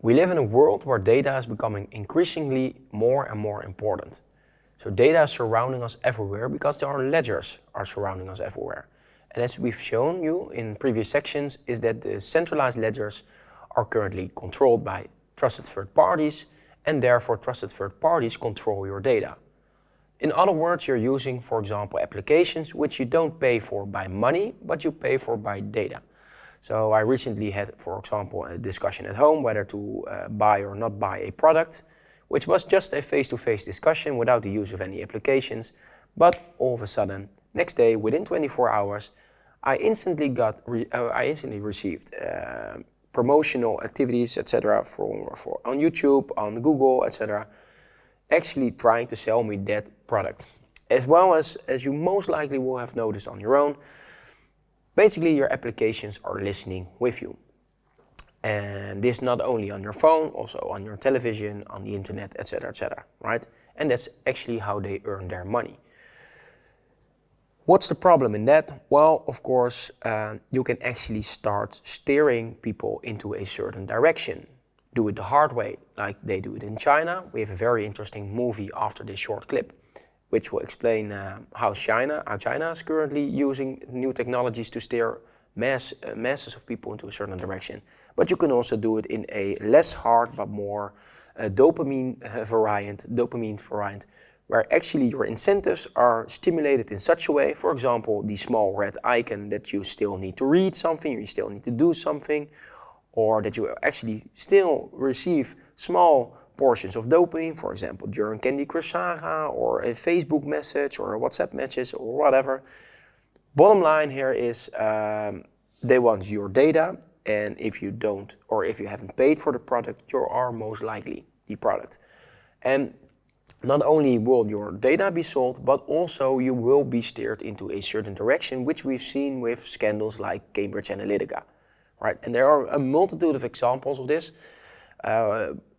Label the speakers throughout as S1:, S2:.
S1: We live in a world where data is becoming increasingly more and more important. So data is surrounding us everywhere because our ledgers are surrounding us everywhere. And as we've shown you in previous sections, is that the centralized ledgers are currently controlled by trusted third parties, and therefore trusted third parties control your data. In other words, you're using, for example, applications which you don't pay for by money, but you pay for by data. So I recently had, for example, a discussion at home whether to buy or not buy a product, which was just a face-to-face discussion without the use of any applications. But all of a sudden, next day, within 24 hours, I instantly received promotional activities, etc., for on YouTube, on Google, etc., actually trying to sell me that product. As well as you most likely will have noticed on your own, basically your applications are listening with you. And this not only on your phone, also on your television, on the internet, etc., right? And that's actually how they earn their money. What's the problem in that? Well, of course, you can actually start steering people into a certain direction. Do it the hard way, like they do it in China. We have a very interesting movie after this short clip, which will explain how China is currently using new technologies to steer masses of people into a certain direction. But you can also do it in a less hard but more dopamine variant, where actually your incentives are stimulated in such a way, for example, the small red icon that you still need to read something, or you still need to do something, or that you actually still receive small portions of dopamine, for example, during Candy Crush Saga, or a Facebook message, or a WhatsApp message, or whatever. Bottom line here is they want your data, and if you don't, or if you haven't paid for the product, you are most likely the product. And not only will your data be sold, but also you will be steered into a certain direction, which we've seen with scandals like Cambridge Analytica, right? And there are a multitude of examples of this.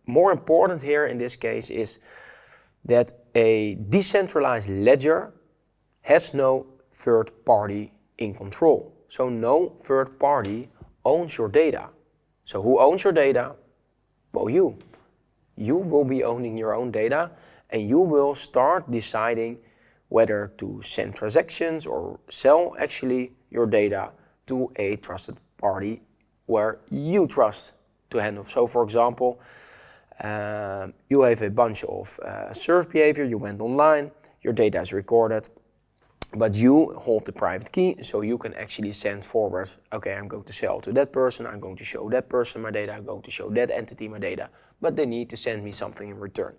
S1: More important here in this case is that a decentralized ledger has no third party in control. So no third party owns your data. So who owns your data? Well, you. You will be owning your own data, and you will start deciding whether to send transactions or sell actually your data to a trusted party where you trust to handle. So for example, you have a bunch of serve behavior, you went online, your data is recorded, but you hold the private key, so you can actually send forward, okay, I'm going to sell to that person, I'm going to show that person my data, I'm going to show that entity my data, but they need to send me something in return.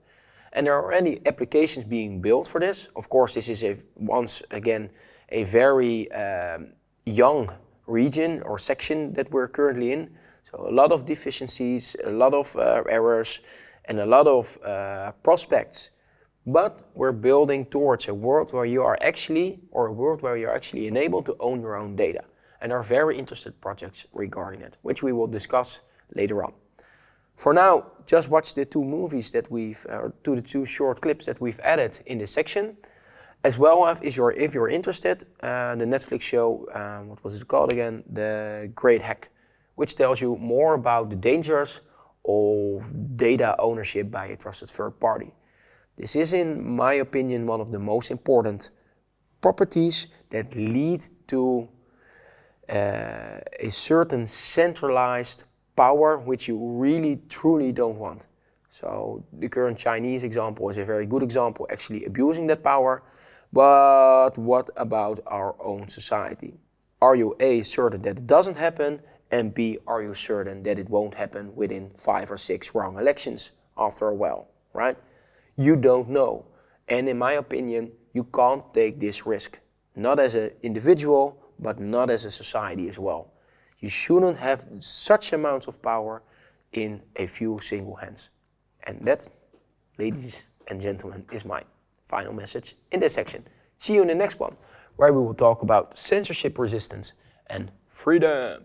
S1: And there are already applications being built for this. Of course, this is once again a very young region or section that we're currently in. So a lot of deficiencies, a lot of errors, and a lot of prospects. But we're building towards a world where you are actually, or a world where you're actually enabled to own your own data. And there are very interested projects regarding it, which we will discuss later on. For now, just watch the two movies that the two short clips that we've added in this section. As well as, if you're interested, the Netflix show, what was it called again? The Great Hack, which tells you more about the dangers of data ownership by a trusted third party. This is, in my opinion, one of the most important properties that lead to a certain centralized power which you really truly don't want. So the current Chinese example is a very good example, actually abusing that power. But what about our own society? Are you A, certain that it doesn't happen, and B, are you certain that it won't happen within 5 or 6 wrong elections after a while, right? You don't know. And in my opinion, you can't take this risk. Not as an individual, but not as a society as well. You shouldn't have such amounts of power in a few single hands. And that, ladies and gentlemen, is my final message in this section. See you in the next one, where we will talk about censorship resistance and freedom.